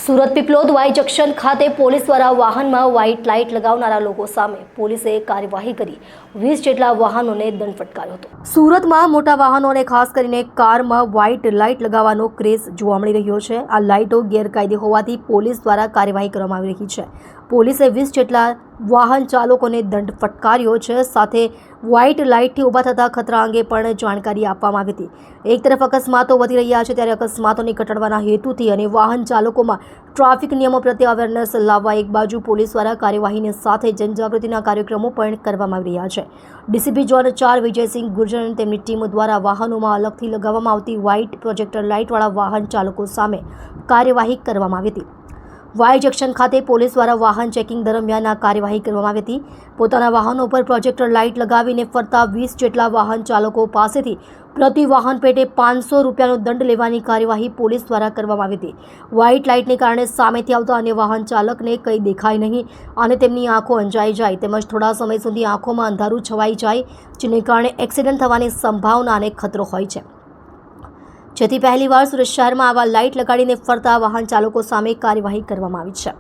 Surat Piplod Y junction ખાતે police દ્વારા વાહનમાં વ્હાઇટ લાઇટ લગાવનારા લોકો સામે પોલીસે કાર્યવાહી કરી 20 જેટલા વાહનોને દંડ ફટકાર્યો હતો। સુરતમાં મોટા વાહનો અને ખાસ કરીને કારમાં વ્હાઇટ લાઇટ લગાવવાનો ક્રેઝ જોવા મળી રહ્યો છે। આ લાઇટો ગેરકાયદે હોવાથી પોલીસ દ્વારા કાર્યવાહી કરવામાં આવી રહી છે। પોલીસે 20 જેટલા વાહન ચાલકોને દંડ ફટકાર્યો છે। સાથે વ્હાઇટ લાઇટથી ઊભા થતા ખતરા અંગે પણ જાણકારી આપવામાં આવી હતી। એક તરફ અકસ્માતો વધી રહ્યા છે ત્યારે અકસ્માતોને ઘટાડવાના હેતુથી અને વાહન ચાલકોમાં ટ્રાફિક નિયમો પ્રત્યે અવેરનેસ લાવવા એક બાજુ પોલીસ દ્વારા કાર્યવાહીની સાથે જનજાગૃતિના કાર્યક્રમો પણ કરવામાં આવી રહ્યા છે। ડીસીપી ઝોન 4 વિજયસિંહ ગુર્જર અને તેમની ટીમ દ્વારા વાહનોમાં અલગથી લગાવવામાં આવતી વ્હાઇટ પ્રોજેક્ટર લાઇટવાળા વાહન ચાલકો સામે કાર્યવાહી કરવામાં આવી હતી। વાય જંકશન ખાતે પોલીસ દ્વારા વાહન ચેકિંગ દરમિયાન આ કાર્યવાહી કરવામાં આવી હતી। પોતાના વાહનો પર પ્રોજેક્ટર લાઇટ લગાવીને ફરતા 20 જેટલા વાહન ચાલકો પાસેથી પ્રતિ વાહન પેટે 500 રૂપિયાનો દંડ લેવાની કાર્યવાહી પોલીસ દ્વારા કરવામાં આવી હતી। વ્હાઇટ લાઇટને કારણે સામેથી આવતા અન્ય વાહન ચાલકને કંઈ દેખાય નહીં અને તેમની આંખો અંજાઈ જાય તેમજ થોડા સમય સુધી આંખોમાં અંધારું છવાઈ જાય, જેને કારણે એક્સિડન્ટ થવાની સંભાવના અને ખતરો હોય છે। જેથી પહેલીવાર સુરત શહેરમાં આવા લાઇટ લગાડીને ફરતા વાહન ચાલકો સામે કાર્યવાહી કરવામાં આવી છે।